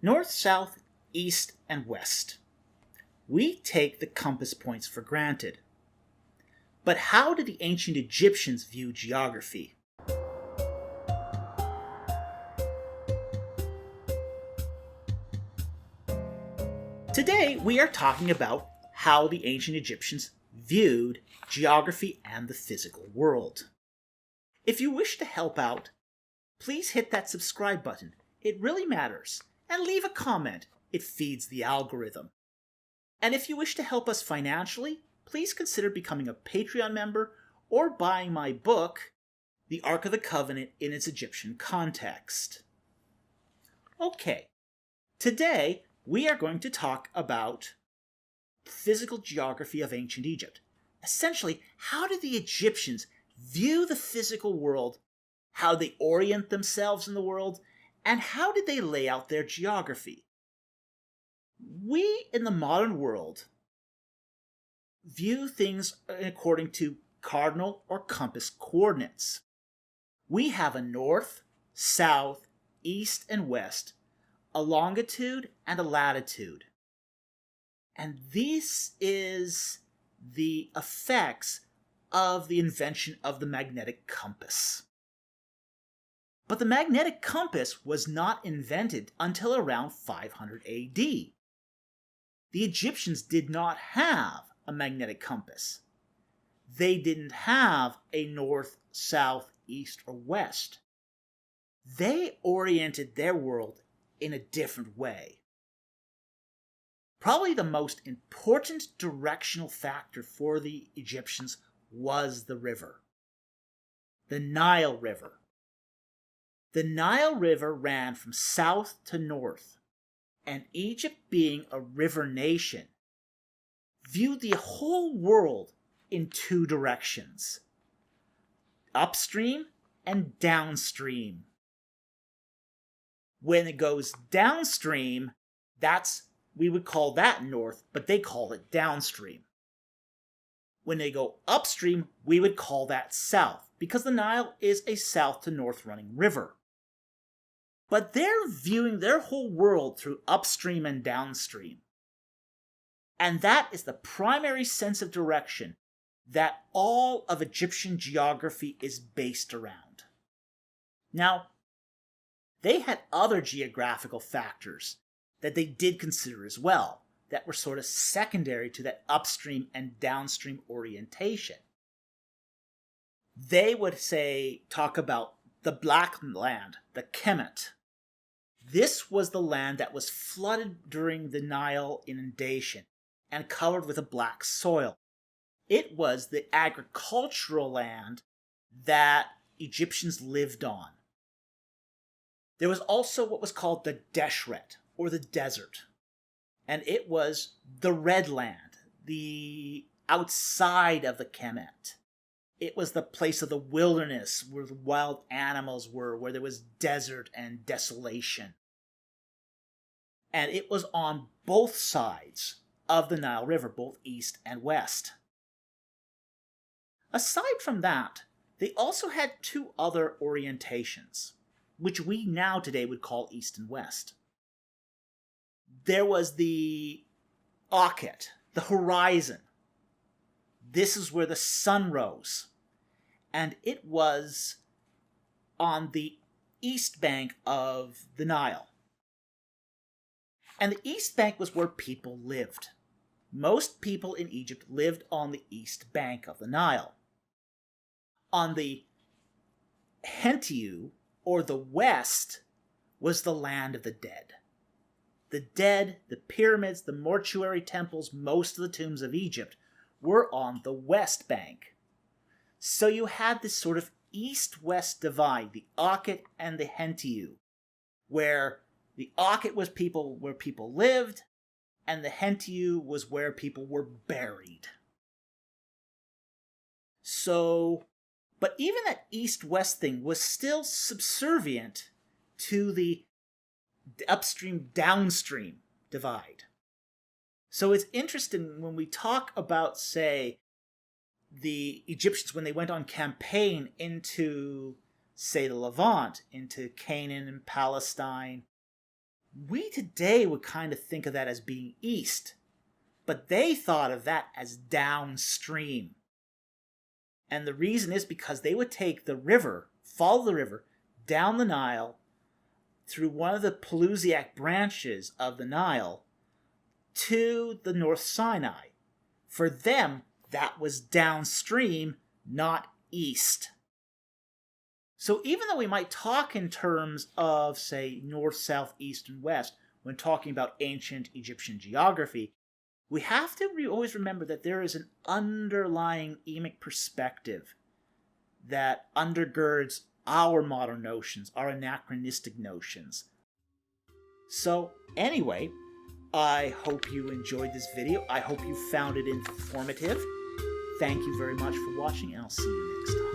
North, south, east, and west. We take the compass points for granted. But how did the ancient Egyptians view geography? Today, we are talking about how the ancient Egyptians viewed geography and the physical world. If you wish to help out, please hit that subscribe button. It really matters. And leave a comment. It feeds the algorithm. And if you wish to help us financially, please consider becoming a Patreon member or buying my book, The Ark of the Covenant in its Egyptian Context. Okay, today we are going to talk about physical geography of ancient Egypt. Essentially, how did the Egyptians view the physical world, how they orient themselves in the world, and how did they lay out their geography? We, in the modern world, view things according to cardinal or compass coordinates. We have a north, south, east, and west, a longitude and a latitude. And this is the effects of the invention of the magnetic compass. But the magnetic compass was not invented until around 500 AD. The Egyptians did not have a magnetic compass. They didn't have a north, south, east, or west. They oriented their world in a different way. Probably the most important directional factor for the Egyptians was the river. The Nile River. The Nile River ran from south to north, and Egypt, being a river nation, viewed the whole world in two directions: upstream and downstream. When it goes downstream, we would call that north, but they call it downstream. When they go upstream, we would call that south, because the Nile is a south to north running river. But they're viewing their whole world through upstream and downstream. And that is the primary sense of direction that all of Egyptian geography is based around. Now, they had other geographical factors that they did consider as well, that were sort of secondary to that upstream and downstream orientation. They would talk about the Black Land, the Kemet. This was the land that was flooded during the Nile inundation and covered with a black soil. It was the agricultural land that Egyptians lived on. There was also what was called the Deshret, or the desert. And it was the Red Land, the outside of the Kemet. It was the place of the wilderness where the wild animals were, where there was desert and desolation. And it was on both sides of the Nile River, both east and west. Aside from that, they also had two other orientations, which we now today would call east and west. There was the Orient, the horizon. This is where the sun rose. And it was on the east bank of the Nile. And the east bank was where people lived. Most people in Egypt lived on the east bank of the Nile. On the Hentiu, or the west, was the land of the dead. The dead, the pyramids, the mortuary temples, most of the tombs of Egypt were on the west bank. So you had this sort of east-west divide, the Orient and the Hentiu, where the Orient was where people lived, and the Hentiu was where people were buried. But even that east-west thing was still subservient to the upstream-downstream divide. So it's interesting when we talk about, say, the Egyptians when they went on campaign into, say, the Levant, into Canaan and Palestine, We today would kind of think of that as being east, but they thought of that as downstream. And the reason is because they would take the river, follow the river, down the Nile, through one of the Pelusiac branches of the Nile, to the North Sinai. For them, that was downstream, not east. So even though we might talk in terms of, say, north, south, east, and west, when talking about ancient Egyptian geography, we have to always remember that there is an underlying emic perspective that undergirds our modern notions, our anachronistic notions. So anyway, I hope you enjoyed this video. I hope you found it informative. Thank you very much for watching, and I'll see you next time.